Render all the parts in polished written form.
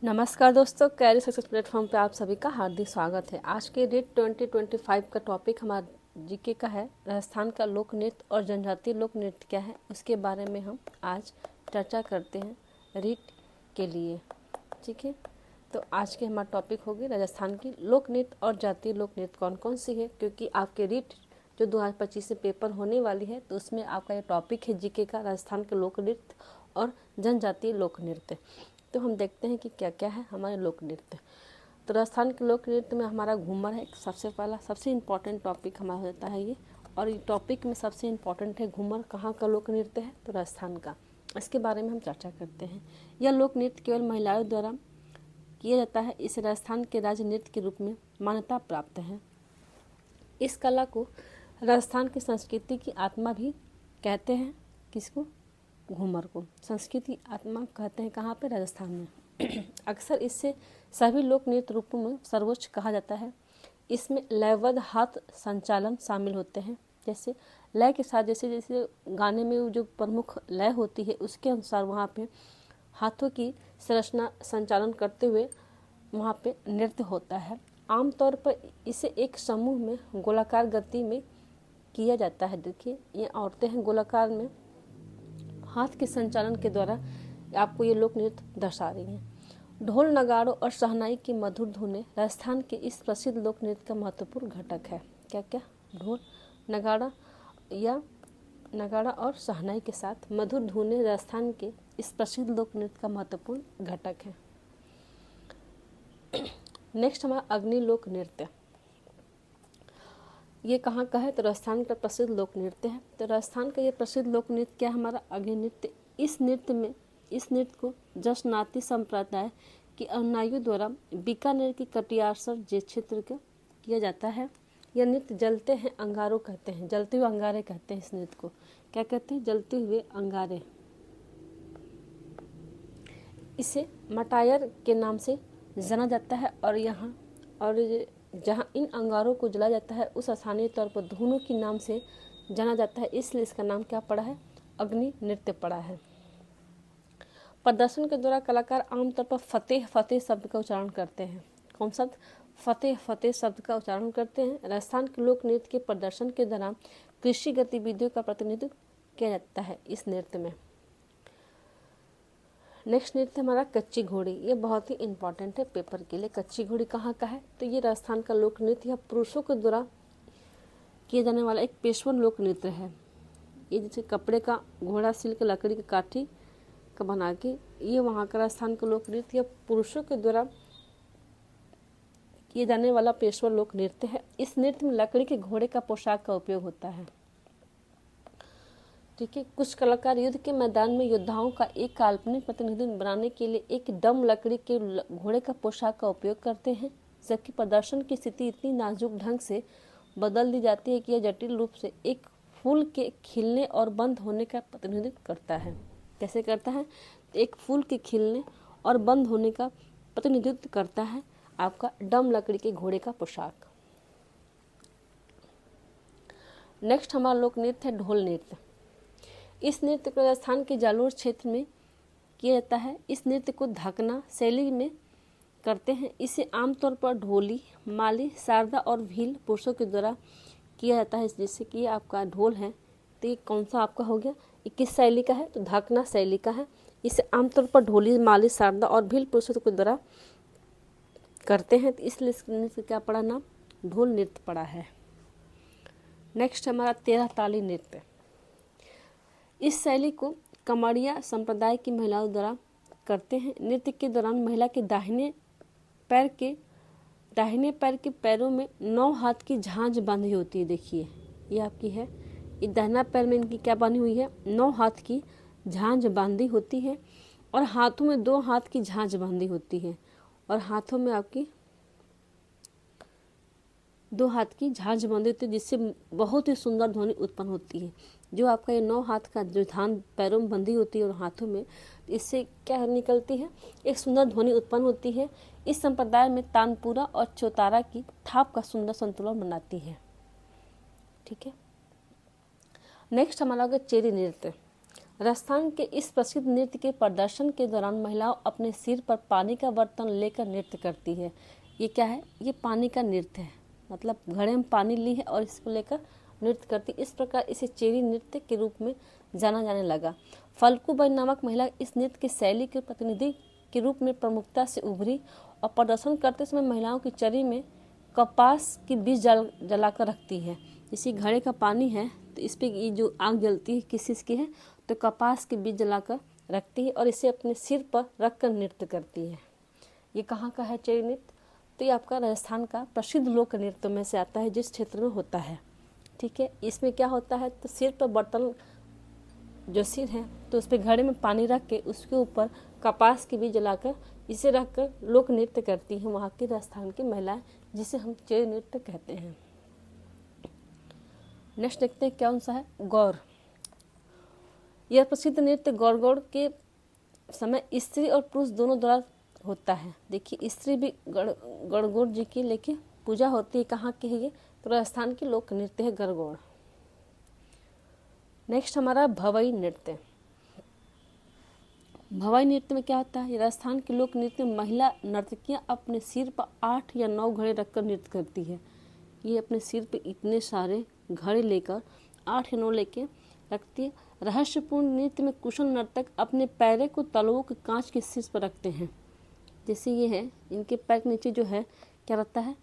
नमस्कार दोस्तों, career success platform पे आप सभी का हार्दिक स्वागत है। आज के रीड 2025 का टॉपिक हमारा जीके का है। राजस्थान का लोक नृत्य और जनजातीय लोक नृत्य क्या है, उसके बारे में हम आज चर्चा करते हैं रीड के लिए। ठीक है, तो आज के हमारा टॉपिक होगी राजस्थान की लोक नृत्य और जातीय लोक नृत्य कौन कौन सी है, क्योंकि आपके रीड जो 2025 से पेपर होने वाली है तो उसमें आपका ये टॉपिक है जीके का, राजस्थान के लोक नृत्य और जनजातीय लोक नृत्य। तो हम देखते हैं कि क्या क्या है हमारे लोक नृत्य। तो राजस्थान के लोक नृत्य में हमारा घूमर है सबसे पहला, सबसे इम्पॉर्टेंट टॉपिक हमारा होता है ये। और ये टॉपिक में सबसे इम्पॉर्टेंट है घूमर। कहाँ का लोक नृत्य है? तो राजस्थान का। इसके बारे में हम चर्चा करते हैं। यह लोक नृत्य केवल महिलाओं द्वारा किया जाता है। इसे राजस्थान के राज्य नृत्य के रूप में मान्यता प्राप्त है। इस कला को राजस्थान की संस्कृति की आत्मा भी कहते हैं। किसको? घूमर को संस्कृति आत्मा कहते हैं। कहाँ पे? राजस्थान में। अक्सर इससे सभी लोक नृत्य रूपों में सर्वोच्च कहा जाता है। इसमें लयबद्ध हाथ संचालन शामिल होते हैं। जैसे लय के साथ, जैसे जैसे गाने में जो प्रमुख लय होती है उसके अनुसार वहाँ पे हाथों की संरचना संचालन करते हुए वहाँ पे नृत्य होता है। आमतौर पर इसे एक समूह में गोलाकार गति में किया जाता है। देखिए, ये औरतें हैं, गोलाकार में हाथ के संचालन के द्वारा आपको ये लोक नृत्य दर्शा रही हैं। ढोल, नगाड़ों और शहनाई की मधुर धुनें राजस्थान के इस प्रसिद्ध लोक नृत्य का महत्वपूर्ण घटक है। क्या क्या? ढोल, नगाड़ा और शहनाई के साथ मधुर धुनें राजस्थान के इस प्रसिद्ध लोक नृत्य का महत्वपूर्ण घटक है। नेक्स्ट हमारा अग्नि लोक नृत्य। ये कहाँ का है? तो राजस्थान का प्रसिद्ध लोक नृत्य है। तो राजस्थान का ये प्रसिद्ध लोक नृत्य क्या है? हमारा अग्नि नृत्य। इस नृत्य को जसनाती संप्रदाय के अनुयायियों द्वारा बीकानेर की कटियारसर जे क्षेत्र का किया जाता है। यह नृत्य जलते हैं अंगारों कहते हैं, जलते हुए अंगारे कहते हैं। इस नृत्य को क्या कहते हैं? जलते हुए अंगारे। इसे मटायर के नाम से जाना जाता है। और जहाँ इन अंगारों को जलाया जाता है उस स्थानीय तौर पर धुनों के नाम से जाना जाता है, इसलिए इसका नाम क्या पड़ा है? अग्नि नृत्य पड़ा है। प्रदर्शन के दौरान कलाकार आमतौर पर फतेह फतेह शब्द का उच्चारण करते हैं। कौन सा? फतेह फतेह शब्द का उच्चारण करते हैं। राजस्थान के लोक नृत्य के प्रदर्शन के दौरान कृषि गतिविधियों का प्रतिनिधित्व किया जाता है इस नृत्य में। नेक्स्ट नृत्य हमारा कच्ची घोड़ी। ये बहुत ही इंपॉर्टेंट है पेपर के लिए। कच्ची घोड़ी कहाँ का है? तो ये राजस्थान का लोक नृत्य या पुरुषों के द्वारा किया जाने वाला एक पेशवन लोक नृत्य है। ये जैसे कपड़े का घोड़ा सिल्क लकड़ी की काठी का बना के, ये वहाँ का राजस्थान का लोक नृत्य या पुरुषों के द्वारा किए जाने वाला पेशवर लोक नृत्य है। इस नृत्य में लकड़ी के घोड़े का पोशाक का उपयोग होता है। ठीक है, कुछ कलाकार युद्ध के मैदान में योद्धाओं का एक काल्पनिक प्रतिनिधित्व बनाने के लिए एक डम लकड़ी के घोड़े का पोशाक का उपयोग करते हैं, जबकि प्रदर्शन की स्थिति इतनी नाजुक ढंग से बदल दी जाती है कि यह जटिल रूप से एक फूल के खिलने और बंद होने का प्रतिनिधित्व करता है। कैसे करता है? एक फूल के खिलने और बंद होने का प्रतिनिधित्व करता है आपका डम लकड़ी के घोड़े का पोशाक। नेक्स्ट हमारा लोक नृत्य है ढोल नृत्य। इस नृत्य को राजस्थान के जालोर क्षेत्र में किया जाता है। इस नृत्य को धकना शैली में करते हैं। इसे आमतौर पर ढोली, माली, शारदा और भील पुरुषों के द्वारा किया जाता है। जैसे कि आपका ढोल है, तो ये कौन सा आपका हो गया? ये किस शैली का है? तो धकना शैली का है। इसे आमतौर पर ढोली, माली, शारदा और भील पुरुषों के द्वारा करते हैं, तो इसलिए इस नृत्य क्या पड़ा नाम? ढोल नृत्य पड़ा है। नेक्स्ट हमारा 13 ताली नृत्य। इस शैली को कमरिया संप्रदाय की महिलाओं द्वारा करते हैं। नृत्य के दौरान महिला के दाहिने पैर के पैरों में 9 हाथ की झांझ बांधी होती है। देखिए, ये आपकी है, ये दाहिना पैर में इनकी क्या बांधी हुई है? 9 हाथ की झांझ बांधी होती है। और हाथों में 2 हाथ की झांझ बांधी होती है। और हाथों में आपकी 2 हाथ की झांझ बांधी होती है, जिससे बहुत ही सुंदर ध्वनि उत्पन्न होती है। जो आपका ये 9 हाथ का जो झांझ पैरों में बंधी होती है और हाथों में, इससे क्या निकलती है? एक सुंदर ध्वनि उत्पन्न होती है। इस संप्रदाय में तानपुरा और चौतारा की थाप का सुंदर संतुलन बनाती है। ठीक है, नेक्स्ट हमारा होगा चेरी नृत्य। राजस्थान के इस प्रसिद्ध नृत्य के प्रदर्शन के दौरान महिलाओं अपने सिर पर पानी का बर्तन लेकर नृत्य करती है। ये क्या है? ये पानी का नृत्य है, मतलब घड़े में पानी ली है और इसको लेकर नृत्य करती। इस प्रकार इसे चेरी नृत्य के रूप में जाना जाने लगा। फल्गुबाई नामक महिला इस नृत्य की शैली के प्रतिनिधि के रूप में प्रमुखता से उभरी और प्रदर्शन करते समय महिलाओं की चरी में कपास की बीज जलाकर रखती है। इसी घड़े का पानी है तो इस पर ये जो आग जलती है किस चीज़ की है? तो कपास के बीज जलाकर रखती है और इसे अपने सिर पर रखकर नृत्य करती है। ये कहाँ का है चेरी नृत्य? तो ये आपका राजस्थान का प्रसिद्ध लोक नृत्य में से आता है, जिस क्षेत्र में होता है। ठीक है, इसमें क्या होता है? तो सिर पर बर्तन जो सिर है तो उस पर घड़े में पानी रख के उसके ऊपर कपास के बीज जलाकर इसे रखकर लोक नृत्य करती हैं वहाँ की राजस्थान की महिलाएं, जिसे हम चेरी नृत्य कहते हैं। नेक्स्ट देखते हैं कौन सा है? गौर। यह प्रसिद्ध नृत्य गौर के समय स्त्री और पुरुष दोनों द्वारा होता है। देखिए, स्त्री भी गणगौर जी की लेकिन पूजा होती है। कहाँ की है ये? तो राजस्थान की लोक नृत्य है गणगौर। नेक्स्ट हमारा भवई नृत्य। भवई नृत्य में क्या होता है? राजस्थान के लोक नृत्य में महिला नर्तकियां अपने सिर पर 8 या 9 घड़े रखकर नृत्य करती है। ये अपने सिर पे इतने सारे घड़े लेकर 8 या 9 लेके रखती है। रहस्यपूर्ण नृत्य में कुशल नर्तक अपने पैरों को तलवों के कांच के शीर्ष पर रखते हैं। जैसे ये है, इनके पैर के नीचे जो है क्या रहता है?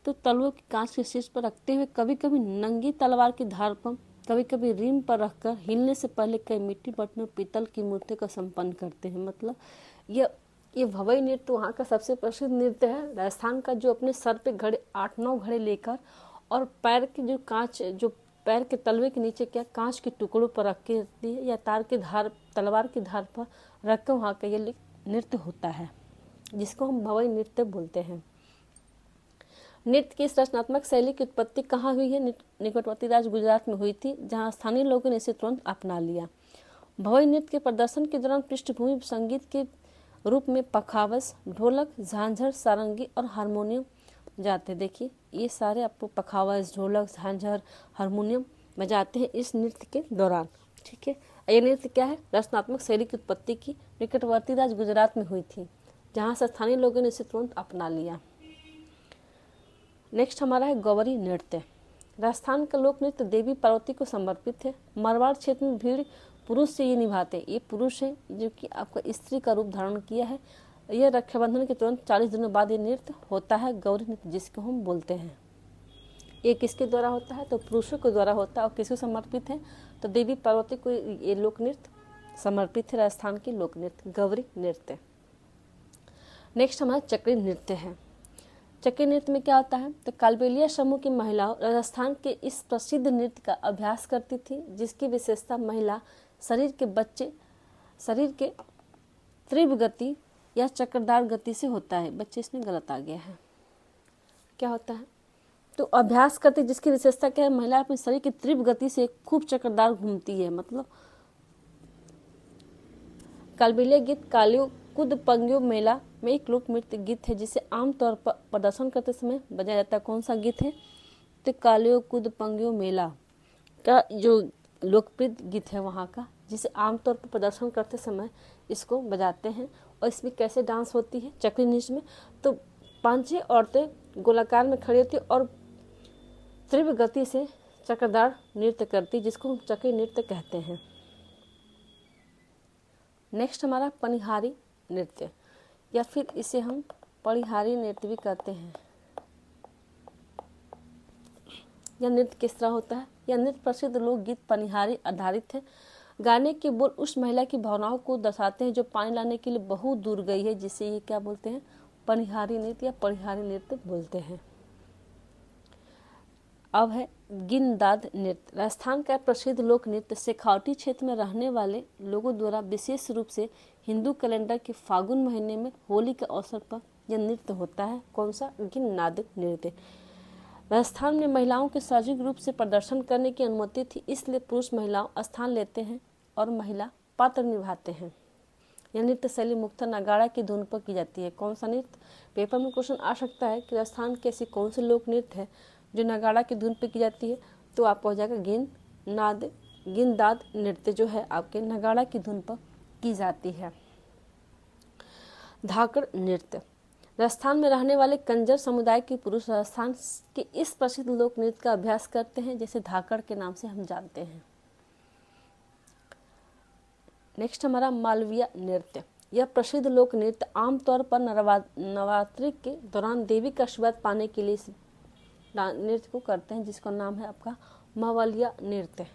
तो तलवों के कांच के शीर्ष पर रखते हुए कभी कभी नंगी तलवार की धार पर, कभी कभी रिम पर रखकर हिलने से पहले कई मिट्टी बर्तनों पीतल की मूर्ति का संपन्न करते हैं। मतलब ये भवई नृत्य वहाँ का सबसे प्रसिद्ध नृत्य है राजस्थान का, जो अपने सर पे घड़े 8-9 घड़े लेकर और पैर के जो कांच, जो पैर के तलवे के नीचे क्या कांच के टुकड़ों पर रख के रखती है या तलवार की धार पर रख कर वहाँ का ये नृत्य होता है, जिसको हम भवई नृत्य बोलते हैं। नृत्य की इस रचनात्मक शैली की उत्पत्ति कहाँ हुई है? निकटवर्ती राज्य गुजरात में हुई थी, जहाँ स्थानीय लोगों ने इसे तुरंत अपना लिया। भवई नृत्य के प्रदर्शन के दौरान पृष्ठभूमि संगीत के रूप में पखावज, ढोलक, झांझर, सारंगी और हारमोनियम बजाते। देखिए, ये सारे आपको पखावज, ढोलक, झांझर, हारमोनियम बजाते हैं इस नृत्य के दौरान। ठीक है, ये नृत्य क्या है? रचनात्मक शैली की उत्पत्ति की निकटवर्ती राज्य गुजरात में हुई थी, जहाँ से स्थानीय लोगों ने इसे तुरंत अपना लिया। नेक्स्ट हमारा है गौरी नृत्य। राजस्थान का लोक नृत्य देवी पार्वती को समर्पित है। मारवाड़ क्षेत्र में भीड़ पुरुष से ये निभाते हैं। ये पुरुष है जो कि आपका स्त्री का रूप धारण किया है। यह रक्षाबंधन के तुरंत 40 दिनों बाद ये नृत्य होता है, गौरी नृत्य जिसको हम बोलते हैं। ये किसके द्वारा होता है? तो पुरुषों के द्वारा होता है। और किसको समर्पित है? तो देवी पार्वती को ये लोक नृत्य समर्पित है, राजस्थान की लोक नृत्य गौरी नृत्य। नेक्स्ट हमारा चक्री नृत्य है। चक्री नृत्य में क्या होता है? तो कालबेलिया समूह की महिलाओं राजस्थान के इस प्रसिद्ध नृत्य का अभ्यास करती थी, जिसकी विशेषता महिला शरीर के तीव्र गति या चक्रदार गति से होता है। बच्चे इसमें गलत आ गया है। क्या होता है? तो अभ्यास करती, जिसकी विशेषता क्या है? महिला अपने शरीर की तीव्र गति से खूब चक्रदार घूमती है। मतलब कालबेलिया गीत कालियो कुद पंग्यो मेला में एक लोक नृत्य गीत है, जिसे आमतौर पर प्रदर्शन करते समय बजाया जाता है। कौन सा गीत है? तो कालियो कुद पंग्यो मेला का जो लोकप्रिय गीत है वहाँ का, जिसे आमतौर पर प्रदर्शन करते समय इसको बजाते हैं। और इसमें कैसे डांस होती है चक्री नृत्य में? तो 5-6 औरतें गोलाकार में खड़ी होती और तीव्र गति से चक्रदार नृत्य करती, जिसको हम चक्री नृत्य कहते हैं। नेक्स्ट हमारा पनिहारी नृत्य, या फिर इसे हम पनिहारी नृत्य भी कहते हैं। यह नृत्य किस तरह होता है? यह नृत्य प्रसिद्ध लोकगीत पनिहारी आधारित है। गाने के बोल उस महिला की भावनाओं को दर्शाते हैं जो पानी लाने के लिए बहुत दूर गई है, जिसे ये क्या बोलते हैं? पनिहारी नृत्य या पनिहारी नृत्य बोलते हैं। अब है गिनदाद नृत्य। राजस्थान का प्रसिद्ध लोक नृत्य शेखावटी क्षेत्र में रहने वाले लोगों द्वारा विशेष रूप से हिंदू कैलेंडर के फागुन महीने में होली के अवसर पर यह नृत्य होता है। कौन सा? गिननाद नृत्य। राजस्थान में महिलाओं के सार्वजनिक रूप से प्रदर्शन करने की अनुमति थी, इसलिए पुरुष महिलाओं स्थान लेते हैं और महिला पात्र निभाते हैं। यह नृत्य शैली मुख्यतः नगाड़ा की धुन पर की जाती है। कौन सा नृत्य? पेपर में क्वेश्चन आ सकता है कि राजस्थान की ऐसी कौन सी लोक नृत्य है जो नगाड़ा की धुन पर की जाती है? तो आपको हो जाएगा गिननाद गिनदाद नृत्य जो है आपके नगाड़ा की धुन पर की जाती है। धाकड़ नृत्य, राजस्थान में रहने वाले कंजर समुदाय के पुरुष राजस्थान के इस प्रसिद्ध लोक नृत्य का अभ्यास करते हैं, जिसे धाकड़ के नाम से हम जानते हैं। नेक्स्ट हमारा मालविया नृत्य। यह प्रसिद्ध लोक नृत्य आमतौर पर नवरात्रि के दौरान देवी का आशीर्वाद पाने के लिए नृत्य को करते हैं, जिसका नाम है आपका मावलिया नृत्य।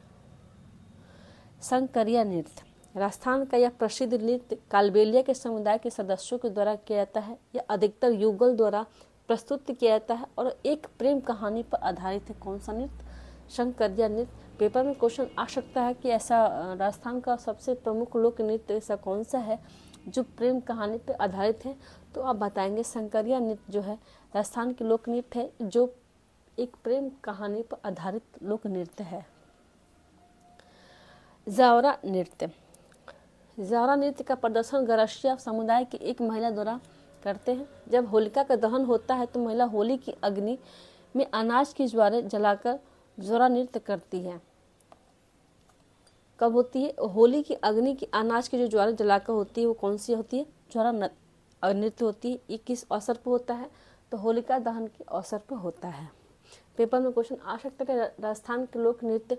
शंकरिया नृत्य, राजस्थान का यह प्रसिद्ध नृत्य कालबेलिया के समुदाय के सदस्यों के द्वारा किया जाता है। यह अधिकतर युगल द्वारा प्रस्तुत किया जाता है और एक प्रेम कहानी पर आधारित है। कौन सा नृत्य? शंकरिया नृत्य। पेपर में क्वेश्चन आ सकता है कि ऐसा राजस्थान का सबसे प्रमुख लोक नृत्य ऐसा कौन सा है जो प्रेम कहानी पर आधारित है, तो आप बताएंगे शंकरिया नृत्य जो है राजस्थान की लोक नृत्य है जो एक प्रेम कहानी पर आधारित लोक नृत्य है। जावरा नृत्य, जावरा नृत्य का प्रदर्शन गरासिया समुदाय की एक महिला द्वारा करते हैं। जब होलिका का दहन होता है तो महिला होली की अग्नि में अनाज की ज्वारें जलाकर जावरा नृत्य करती है। कब होती है? होली की अग्नि की अनाज की जो ज्वारें जलाकर होती है वो कौन सी होती है? जावरा नृत्य होती है। ये किस अवसर पर होता है? तो होलिका दहन के अवसर पर होता है। पेपर में क्वेश्चन आ सकता है राजस्थान के लोक नृत्य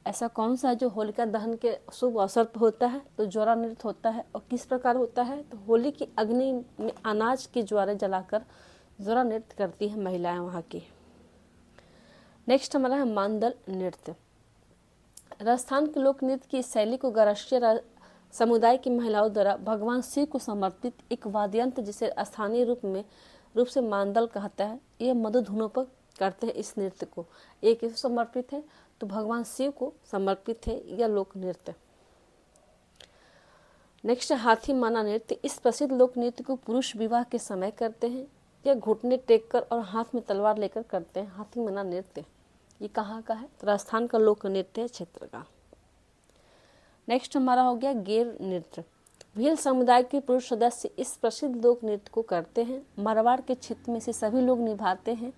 ऐसा कौन सा है जो होलिका दहन के शुभ अवसर पर होता है? तो जावरा नृत्य होता है। और किस प्रकार होता है? तो होली की अग्नि में अनाज की ज्वारें जलाकर जावरा नृत्य करती है महिलाएं वहाँ की। नेक्स्ट हमारा है मांदल नृत्य। राजस्थान के लोक नृत्य की शैली को गरासिया समुदाय की महिलाओं द्वारा भगवान शिव को समर्पित एक वाद्ययंत्र जिसे स्थानीय रूप से मांदल कहता है, यह मधु धुनों पर करते हैं इस नृत्य को। एक किसे समर्पित है? तो भगवान शिव को समर्पित है यह लोक नृत्य। नेक्स्ट हाथी माना नृत्य। इस प्रसिद्ध लोक नृत्य को पुरुष विवाह के समय करते हैं। यह घुटने टेक कर और हाथ में तलवार लेकर करते हैं। हाथी माना नृत्य ये कहाँ का है? तो राजस्थान का लोक नृत्य क्षेत्र का। नेक्स्ट हमारा हो गया गेर नृत्य। भील समुदाय के पुरुष सदस्य इस प्रसिद्ध लोक नृत्य को करते हैं। मारवाड़ के क्षेत्र में से सभी लोग निभाते हैं।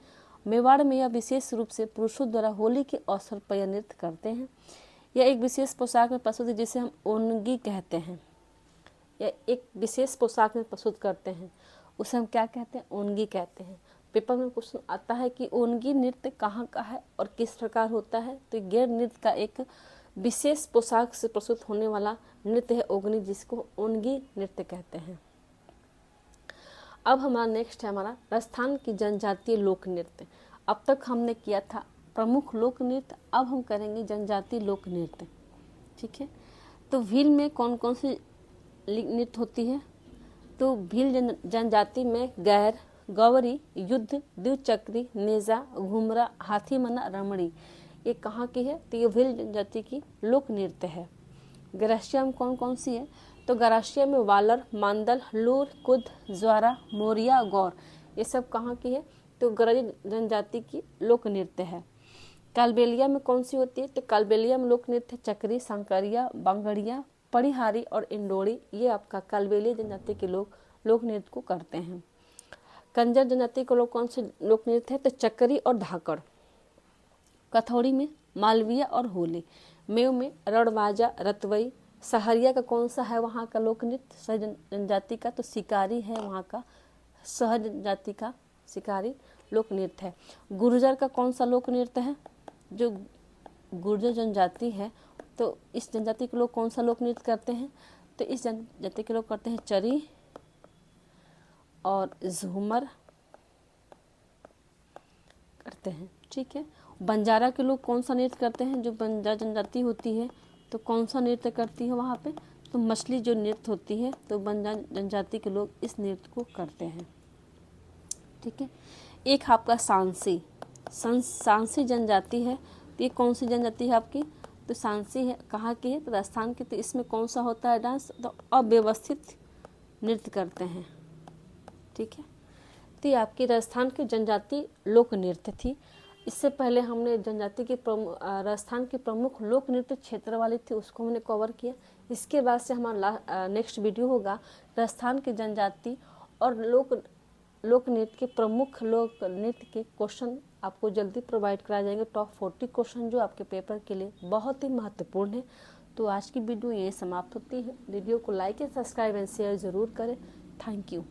मेवाड़ में यह विशेष रूप से पुरुषों द्वारा होली के अवसर पर यह नृत्य करते हैं। यह एक विशेष पोशाक में प्रस्तुत है जिसे हम ओनगी कहते हैं। यह एक विशेष पोशाक में प्रस्तुत करते हैं, उसे हम क्या कहते हैं? ओनगी कहते हैं। पेपर में क्वेश्चन आता है कि ओनगी नृत्य कहाँ का है और किस प्रकार होता है? तो गैर नृत्य का एक विशेष पोशाक से प्रस्तुत होने वाला नृत्य है ओगनी, जिसको ओनगी नृत्य कहते हैं। अब हमारा नेक्स्ट है हमारा राजस्थान की जनजातीय लोक नृत्य। अब तक हमने किया था प्रमुख लोक नृत्य, अब हम करेंगे जनजातीय लोक नृत्य। ठीक है, तो भील में कौन कौन सी नृत्य होती है? तो भील जनजाति में गैर, गौरी, युद्ध, द्विचक्री, नेजा, घुमरा, हाथी मना, रमणी ये कहाँ की है? तो ये भील जनजाति की लोक नृत्य है। गरासिया में कौन कौन सी है? तो गरासिया में वालर, मांदल, लूर, कुद, ज्वारा, मोरिया, गौर ये सब कहाँ की है? तो गरजी जनजाति की लोक नृत्य है। कालबेलिया में कौन सी होती है? तो कालबेलिया में लोक नृत्य चक्री, सांकरिया, बांगड़िया, पड़िहारी और इंडोरी ये आपका कालबेलिया जनजाति के लोग लोक नृत्य को करते हैं। कंजर जनजाति के लोग कौन से लोक नृत्य है? तो चक्री और धाकड़। कथौड़ी में मालविया और होली। मेव में रणबाजा, रतवई। सहरिया का कौन सा है वहाँ का लोक नृत्य? सहज जनजाति का। तो शिकारी है वहाँ का, सहज जनजाति का शिकारी लोक नृत्य है। गुर्जर का कौन सा लोक नृत्य है? जो गुर्जर जनजाति है तो इस जनजाति के लोग कौन सा लोक नृत्य करते हैं? तो इस जनजाति के लोग करते हैं चरी और झूमर करते हैं। ठीक है, बंजारा के लोग कौन सा नृत्य करते हैं? जो बंजारा जनजाति होती है तो कौन सा नृत्य करती है वहाँ पे? तो मछली जो नृत्य होती है तो बंजारा जनजाति के लोग इस नृत्य को करते हैं। ठीक है, एक आपका सांसी सांसी जनजाति है। तो ये कौन सी जनजाति है आपकी? तो सांसी है कहाँ की है? तो राजस्थान की। तो इसमें कौन सा होता है डांस? तो अव्यवस्थित नृत्य करते हैं। ठीक है, तो ये आपकी राजस्थान की जनजाति लोक नृत्य थी। इससे पहले हमने जनजाति के राजस्थान के प्रमुख लोक नृत्य क्षेत्र वाली थी उसको हमने कवर किया। इसके बाद से हमारा नेक्स्ट वीडियो होगा राजस्थान की जनजाति और लोक नृत्य के प्रमुख लोक नृत्य के क्वेश्चन आपको जल्दी प्रोवाइड कराए जाएंगे टॉप 40 क्वेश्चन जो आपके पेपर के लिए बहुत ही महत्वपूर्ण है। तो आज की वीडियो ये समाप्त होती है। वीडियो को like and subscribe and share ज़रूर करें। Thank you.